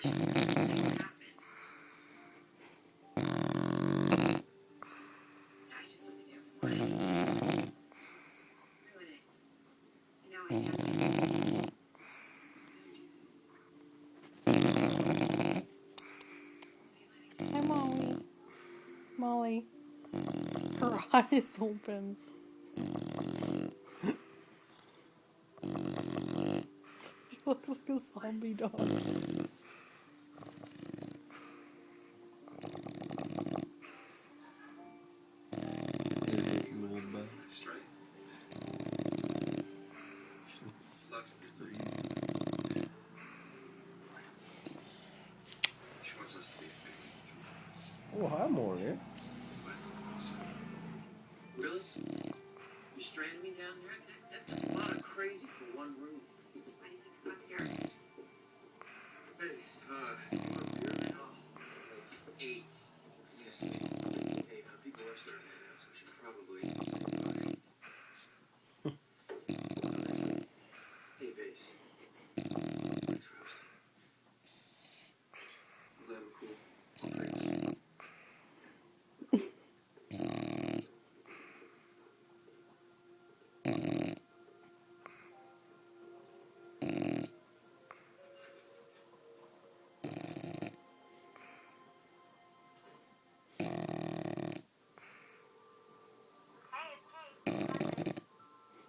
wish it didn't happen. I just didn't want to ruin it. You know, I can't. Hi, Molly. Molly. Her eyes open. She looks like a zombie dog. Oh, hi, Morgan. Really? You stranded me down there? That's a lot of crazy for one room. What do you think about here? Hey, you want a beer, man? Oh, 8. Yes. Hey, people are starting to hang out, so we should probably... Hey, Base. Thanks for hosting. I'm glad we're cool. All three of us.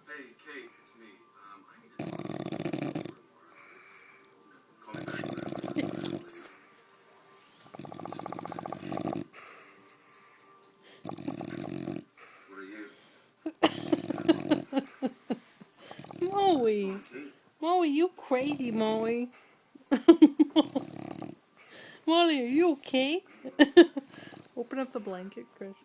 Hey, Kate, it's me. I need to talk to you a little bit more. Call me back whenever. What are you? Molly. Molly, you crazy, Molly. Molly, are you okay? Open up the blanket, Chris.